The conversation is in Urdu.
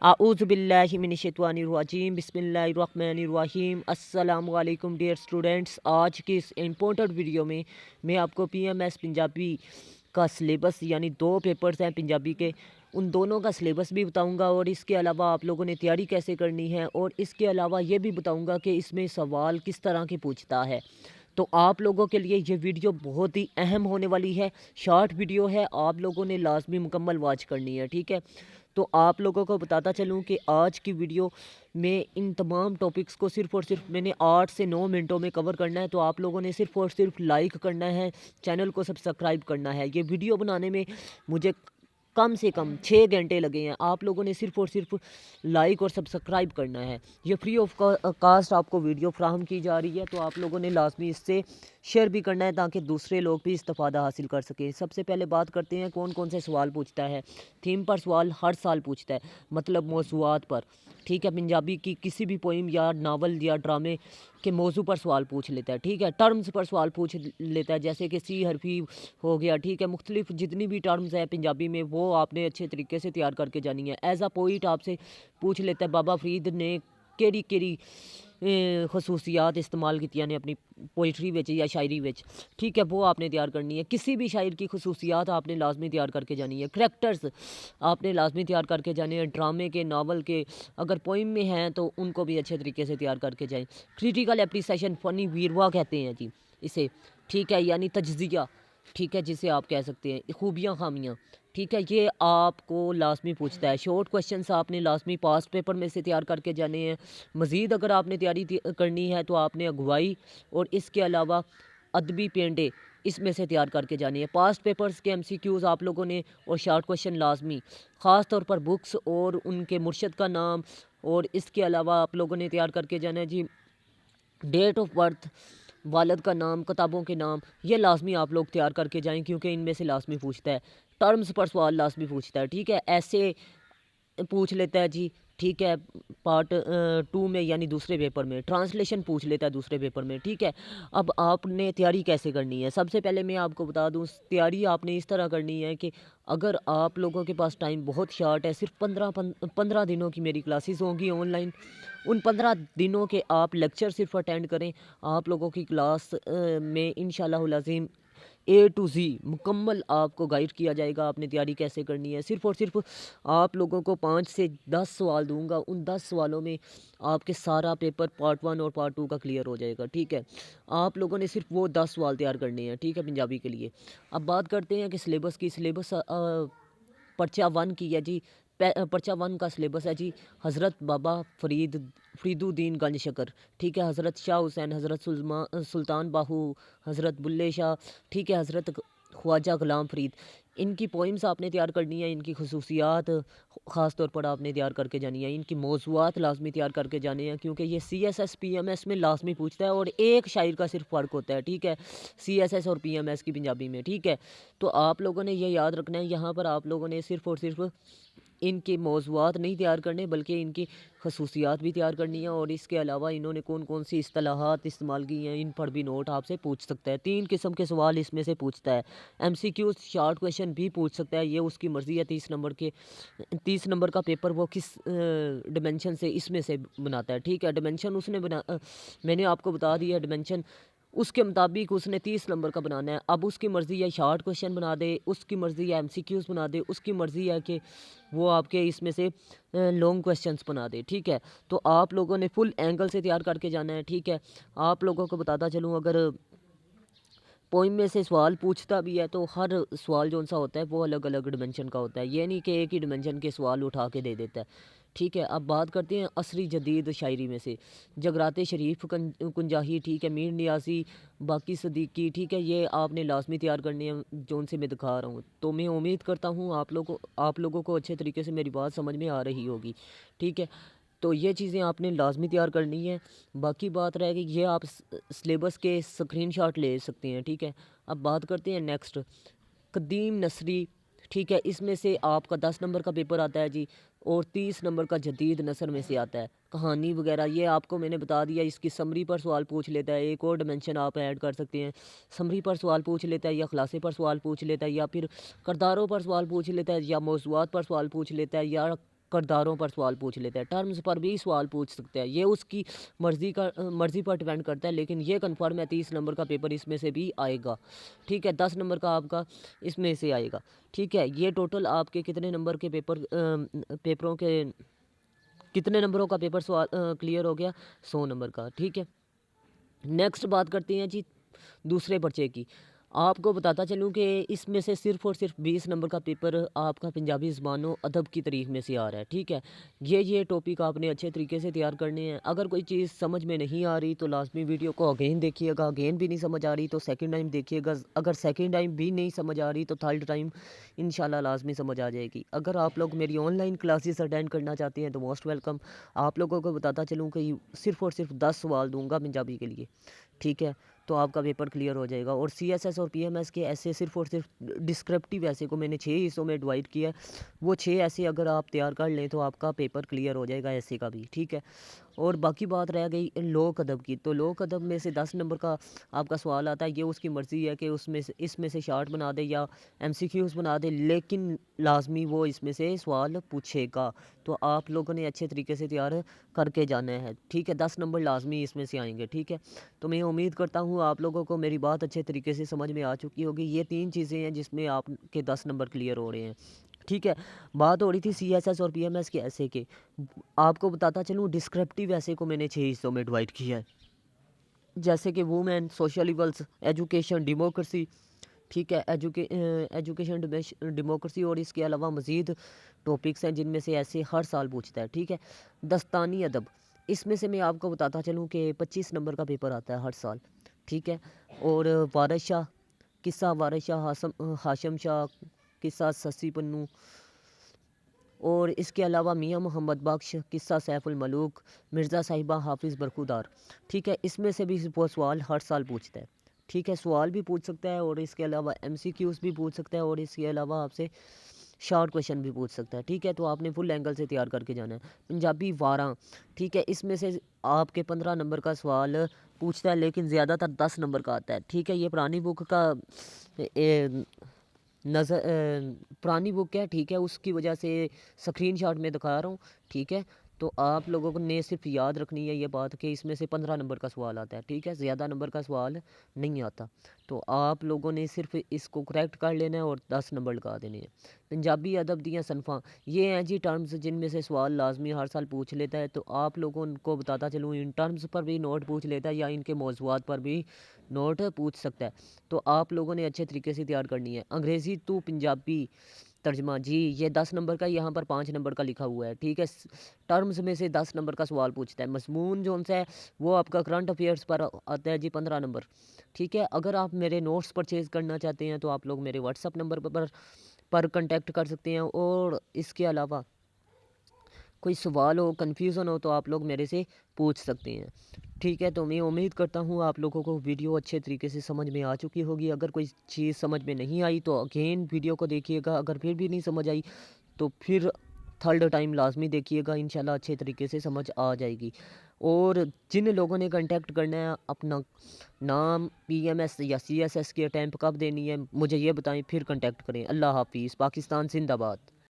اعوذ باللہ من الشیطان الرجیم بسم اللہ الرحمن الرحیم۔ السلام علیکم ڈیئر اسٹوڈنٹس، آج کی اس امپورٹنٹ ویڈیو میں آپ کو پی ایم ایس پنجابی کا سلیبس یعنی 2 پیپرز ہیں پنجابی کے، ان دونوں کا سلیبس بھی بتاؤں گا، اور اس کے علاوہ آپ لوگوں نے تیاری کیسے کرنی ہے، اور اس کے علاوہ یہ بھی بتاؤں گا کہ اس میں سوال کس طرح کے پوچھتا ہے۔ تو آپ لوگوں کے لیے یہ ویڈیو بہت ہی اہم ہونے والی ہے، شارٹ ویڈیو ہے، آپ لوگوں نے لازمی مکمل واچ کرنی ہے، ٹھیک ہے۔ تو آپ لوگوں کو بتاتا چلوں کہ آج کی ویڈیو میں ان تمام ٹاپکس کو صرف اور صرف میں نے 8 سے 9 منٹوں میں کور کرنا ہے، تو آپ لوگوں نے صرف اور صرف لائک کرنا ہے، چینل کو سبسکرائب کرنا ہے۔ یہ ویڈیو بنانے میں مجھے کم سے کم 6 گھنٹے لگے ہیں، آپ لوگوں نے صرف اور صرف لائک اور سبسکرائب کرنا ہے۔ یہ فری آف کاسٹ آپ کو ویڈیو فراہم کی جا رہی ہے، تو آپ لوگوں نے لازمی اس سے شیئر بھی کرنا ہے تاکہ دوسرے لوگ بھی استفادہ حاصل کر سکیں۔ سب سے پہلے بات کرتے ہیں کون کون سے سوال پوچھتا ہے۔ تھیم پر سوال ہر سال پوچھتا ہے، مطلب موضوعات پر، ٹھیک ہے۔ پنجابی کی کسی بھی پوئم یا ناول یا ڈرامے کے موضوع پر سوال پوچھ لیتا ہے، ٹھیک ہے۔ ٹرمز پر سوال پوچھ لیتا ہے، جیسے کہ سی حرفی ہو گیا، ٹھیک ہے۔ مختلف جتنی بھی ٹرمز ہیں پنجابی میں وہ آپ نے اچھے طریقے سے تیار کر کے جانی ہے۔ ایز اے پوئٹ آپ سے پوچھ لیتا ہے بابا فرید نے کیڑی خصوصیات استعمال کیتیاں نے اپنی پوئٹری وچ یا شاعری وچ، ٹھیک ہے، وہ آپ نے تیار کرنی ہے۔ کسی بھی شاعر کی خصوصیات آپ نے لازمی تیار کر کے جانی ہے۔ کریکٹرز آپ نے لازمی تیار کر کے جانے ہیں، ڈرامے کے، ناول کے، اگر پوئم میں ہیں تو ان کو بھی اچھے طریقے سے تیار کر کے جائیں۔ کریٹیکل اپریسیشن، فنی ویروا کہتے ہیں جی اسے، ٹھیک ہے، یعنی تجزیہ، ٹھیک ہے، جسے آپ کہہ سکتے ہیں خوبیاں خامیاں، ٹھیک ہے، یہ آپ کو لازمی پوچھتا ہے۔ شارٹ کویشچنس آپ نے لازمی پاسٹ پیپر میں سے تیار کر کے جانے ہیں۔ مزید اگر آپ نے تیاری کرنی ہے تو آپ نے اگوائی اور اس کے علاوہ ادبی پینڈے اس میں سے تیار کر کے جانی ہے۔ پاسٹ پیپرز کے ایم سی کیوز آپ لوگوں نے اور شارٹ کویشچن لازمی، خاص طور پر بکس اور ان کے مرشد کا نام، اور اس کے علاوہ آپ لوگوں نے تیار کر کے جانا ہے جی ڈیٹ آف برتھ، والد کا نام، کتابوں کے نام، یہ لازمی آپ لوگ تیار کر کے جائیں کیونکہ ان میں سے لازمی پوچھتا ہے۔ ٹرمز پر سوال لازمی پوچھتا ہے، ٹھیک ہے۔ ایسے پوچھ لیتا ہے جی، ٹھیک ہے، پارٹ 2 میں یعنی دوسرے پیپر میں۔ ٹرانسلیشن پوچھ لیتا ہے دوسرے پیپر میں، ٹھیک ہے۔ اب آپ نے تیاری کیسے کرنی ہے؟ سب سے پہلے میں آپ کو بتا دوں، تیاری آپ نے اس طرح کرنی ہے کہ اگر آپ لوگوں کے پاس ٹائم بہت شارٹ ہے، صرف 15 دنوں کی میری کلاسز ہوں گی آن لائن، ان 15 دنوں کے آپ لیکچر صرف اٹینڈ کریں۔ آپ لوگوں کی کلاس میں انشاءاللہ العظیم اے ٹو زی مکمل آپ کو گائیڈ کیا جائے گا، آپ نے تیاری کیسے کرنی ہے۔ صرف اور صرف آپ لوگوں کو 5 سے 10 سوال دوں گا، ان 10 سوالوں میں آپ کے سارا پیپر پارٹ 1 اور پارٹ 2 کا کلیئر ہو جائے گا، ٹھیک ہے۔ آپ لوگوں نے صرف وہ 10 سوال تیار کرنے ہیں، ٹھیک ہے، پنجابی کے لیے۔ اب بات کرتے ہیں کہ سلیبس کی۔ سلیبس پرچہ 1 کی ہے جی، پرچہ 1 کا سلیبس ہے جی حضرت بابا فرید الدین گنج شکر، ٹھیک ہے، حضرت شاہ حسین، حضرت سلطان باہو، حضرت بلے شاہ، ٹھیک ہے، حضرت خواجہ غلام فرید، ان کی پوئمز آپ نے تیار کرنی ہے، ان کی خصوصیات خاص طور پر آپ نے تیار کر کے جانی ہے، ان کی موضوعات لازمی تیار کر کے جانے ہیں کیونکہ یہ C S S P M S میں لازمی پوچھتا ہے، اور ایک شاعر کا صرف فرق ہوتا ہے، ٹھیک ہے، سی ایس ایس اور پی ایم ایس کی پنجابی میں، ٹھیک ہے۔ تو آپ لوگوں نے یہ یاد رکھنا ہے، یہاں پر آپ لوگوں نے صرف اور صرف ان کے موضوعات نہیں تیار کرنے بلکہ ان کی خصوصیات بھی تیار کرنی ہے، اور اس کے علاوہ انہوں نے کون کون سی اصطلاحات استعمال کی ہیں ان پر بھی نوٹ آپ سے پوچھ سکتا ہے۔ 3 قسم کے سوال اس میں سے پوچھتا ہے۔ ایم سی کیو شارٹ کویشچن بھی پوچھ سکتا ہے، یہ اس کی مرضی ہے۔ 30 نمبر کا پیپر وہ کس ڈیمنشن سے اس میں سے بناتا ہے، ٹھیک ہے۔ ڈیمنشن اس نے میں نے آپ کو بتا دیا ڈیمنشن، اس کے مطابق اس نے 30 نمبر کا بنانا ہے۔ اب اس کی مرضی ہے شارٹ کویشچن بنا دے، اس کی مرضی ہے ایم سی کیوز بنا دے، اس کی مرضی ہے کہ وہ آپ کے اس میں سے لانگ کویشچنس بنا دے، ٹھیک ہے۔ تو آپ لوگوں نے فل اینگل سے تیار کر کے جانا ہے، ٹھیک ہے۔ آپ لوگوں کو بتاتا چلوں، اگر پوئم میں سے سوال پوچھتا بھی ہے تو ہر سوال جو سا ہوتا ہے وہ الگ الگ ڈیمنشن کا ہوتا ہے، یہ نہیں کہ ایک ہی ڈیمنشن کے سوال اٹھا کے دے دیتا ہے، ٹھیک ہے۔ اب بات کرتے ہیں عصری جدید شاعری میں سے۔ جگرات شریف کنجاہی، ٹھیک ہے، میر نیازی، باقی صدیقی، ٹھیک ہے، یہ آپ نے لازمی تیار کرنے ہیں جو ان سے میں دکھا رہا ہوں۔ تو میں امید کرتا ہوں آپ لوگوں کو اچھے طریقے سے میری بات سمجھ میں آ رہی ہوگی، ٹھیک ہے۔ تو یہ چیزیں آپ نے لازمی تیار کرنی ہے۔ باقی بات رہے گی، یہ آپ سلیبس کے اسکرین شاٹ لے سکتے ہیں، ٹھیک ہے۔ اب بات کرتے ہیں نیکسٹ قدیم نثری، ٹھیک ہے، اس میں سے آپ کا 10 نمبر کا پیپر آتا ہے جی، اور 30 نمبر کا جدید نثر میں سے آتا ہے، کہانی وغیرہ، یہ آپ کو میں نے بتا دیا۔ اس کی سمری پر سوال پوچھ لیتا ہے، ایک اور ڈیمنشن آپ ایڈ کر سکتے ہیں، سمری پر سوال پوچھ لیتا ہے، یا خلاصے پر سوال پوچھ لیتا ہے، یا پھر کرداروں پر سوال پوچھ لیتا ہے، یا موضوعات پر سوال پوچھ لیتا ہے، یا کرداروں پر سوال پوچھ لیتا ہے، ٹرمز پر بھی سوال پوچھ سکتا ہے، یہ اس کی مرضی پر ڈیپینڈ کرتا ہے، لیکن یہ کنفرم ہے 30 نمبر کا پیپر اس میں سے بھی آئے گا، ٹھیک ہے، 10 نمبر کا آپ کا اس میں سے آئے گا، ٹھیک ہے۔ یہ ٹوٹل آپ کے کتنے نمبر کے پیپروں کے کتنے نمبروں کا پیپر سوال کلیئر ہو گیا؟ 100 نمبر کا، ٹھیک ہے۔ نیکسٹ بات کرتے ہیں جی دوسرے پرچے کی۔ آپ کو بتاتا چلوں کہ اس میں سے صرف اور صرف 20 نمبر کا پیپر آپ کا پنجابی زبان و ادب کی تاریخ میں سے آ رہا ہے، ٹھیک ہے۔ یہ ٹاپک آپ نے اچھے طریقے سے تیار کرنے ہیں۔ اگر کوئی چیز سمجھ میں نہیں آ رہی تو لازمی ویڈیو کو اگین دیکھیے گا، اگین بھی نہیں سمجھ آ رہی تو سیکنڈ ٹائم دیکھیے گا، اگر سیکنڈ ٹائم بھی نہیں سمجھ آ رہی تو تھرڈ ٹائم انشاءاللہ لازمی سمجھ آ جائے گی۔ اگر آپ لوگ میری آن لائن کلاسز اٹینڈ کرنا چاہتے ہیں تو موسٹ ویلکم۔ آپ لوگوں کو بتاتا چلوں کہ صرف اور صرف 10 سوال دوں گا پنجابی کے لیے، ٹھیک ہے، تو آپ کا پیپر کلیئر ہو جائے گا۔ اور سی ایس ایس اور پی ایم ایس کے ایسے صرف اور صرف ڈسکرپٹیو ایسے کو میں نے 6 حصوں میں ڈیوائڈ کیا ہے، وہ 6 ایسے اگر آپ تیار کر لیں تو آپ کا پیپر کلیئر ہو جائے گا ایسے کا بھی، ٹھیک ہے۔ اور باقی بات رہ گئی لوک ادب کی، تو لوک ادب میں سے 10 نمبر کا آپ کا سوال آتا ہے، یہ اس کی مرضی ہے کہ اس میں سے شارٹ بنا دے یا ایم سی کیوز بنا دے، لیکن لازمی وہ اس میں سے سوال پوچھے گا، تو آپ لوگوں نے اچھے طریقے سے تیار کر کے جانا ہے، ٹھیک ہے۔ 10 نمبر لازمی اس میں سے آئیں گے، ٹھیک ہے۔ تو میں امید کرتا ہوں آپ لوگوں کو میری بات اچھے طریقے سے سمجھ میں آ چکی ہوگی۔ یہ 3 چیزیں ہیں جس میں آپ کے 10 نمبر کلیئر ہو رہے ہیں، ٹھیک ہے۔ بات ہو رہی تھی سی ایس ایس اور پی ایم ایس کے ایسے کے، آپ کو بتاتا چلوں ڈسکرپٹیو ایسے کو میں نے 6 حصوں میں ڈیوائڈ کیا ہے، جیسے کہ women, social evils, education, democracy, ٹھیک ہے، ایجوکیشن ڈیموکریسی، اور اس کے علاوہ مزید ٹاپکس ہیں جن میں سے ایسے ہر سال پوچھتا ہے، ٹھیک ہے۔ دستانی ادب، اس میں سے میں آپ کو بتاتا چلوں کہ 25 نمبر کا پیپر آتا ہے ہر سال، ٹھیک ہے۔ اور وارث شاہ، قصہ وارث شاہ، ہاشم شاہ، قصہ سسی پنو، اور اس کے علاوہ میاں محمد بخش، قصہ سیف الملوک، مرزا صاحبہ، حافظ برخودار، ٹھیک ہے۔ اس میں سے بھی وہ سوال ہر سال پوچھتا ہے، ٹھیک ہے، سوال بھی پوچھ سکتا ہے اور اس کے علاوہ ایم سی کیوز بھی پوچھ سکتا ہے اور اس کے علاوہ آپ سے شارٹ کویشچن بھی پوچھ سکتا ہے، ٹھیک ہے۔ تو آپ نے فل اینگل سے تیار کر کے جانا ہے۔ پنجابی واراں، ٹھیک ہے، اس میں سے آپ کے 15 نمبر کا سوال پوچھتا ہے لیکن زیادہ تر 10 نمبر کا آتا ہے، ٹھیک ہے۔ یہ پرانی بک کا پرانی بک ہے، ٹھیک ہے، اس کی وجہ سے سکرین شاٹ میں دکھا رہا ہوں، ٹھیک ہے۔ تو آپ لوگوں نے صرف یاد رکھنی ہے یہ بات کہ اس میں سے 15 نمبر کا سوال آتا ہے، ٹھیک ہے، زیادہ نمبر کا سوال نہیں آتا، تو آپ لوگوں نے صرف اس کو کریکٹ کر لینا ہے اور 10 نمبر لگا دینے ہیں۔ پنجابی ادب دیاں صنفاں، یہ ہیں جی ٹرمز جن میں سے سوال لازمی ہر سال پوچھ لیتا ہے، تو آپ لوگوں کو بتاتا چلوں ان ٹرمز پر بھی نوٹ پوچھ لیتا ہے یا ان کے موضوعات پر بھی نوٹ پوچھ سکتا ہے، تو آپ لوگوں نے اچھے طریقے سے تیار کرنی ہے۔ انگریزی تو پنجابی ترجمہ، جی یہ 10 نمبر کا، یہاں پر 5 نمبر کا لکھا ہوا ہے، ٹھیک ہے۔ ٹرمز میں سے 10 نمبر کا سوال پوچھتا ہے۔ مضمون جو ہے وہ آپ کا کرنٹ افیئرس پر آتا ہے جی 15 نمبر، ٹھیک ہے۔ اگر آپ میرے نوٹس پرچیز کرنا چاہتے ہیں تو آپ لوگ میرے واٹس اپ نمبر پر کنٹیکٹ کر سکتے ہیں، اور اس کے علاوہ کوئی سوال ہو، کنفیوژن ہو تو آپ لوگ میرے سے پوچھ سکتے ہیں، ٹھیک ہے۔ تو میں امید کرتا ہوں آپ لوگوں کو ویڈیو اچھے طریقے سے سمجھ میں آ چکی ہوگی۔ اگر کوئی چیز سمجھ میں نہیں آئی تو اگین ویڈیو کو دیکھیے گا، اگر پھر بھی نہیں سمجھ آئی تو پھر تھرڈ ٹائم لازمی دیکھیے گا، انشاءاللہ اچھے طریقے سے سمجھ آ جائے گی۔ اور جن لوگوں نے کنٹیکٹ کرنا ہے، اپنا نام، پی ایم ایس یا سی ایس ایس کی اٹیمپٹ کب دینی ہے مجھے یہ بتائیں، پھر کنٹیکٹ کریں۔ اللہ حافظ، پاکستان زندہ باد۔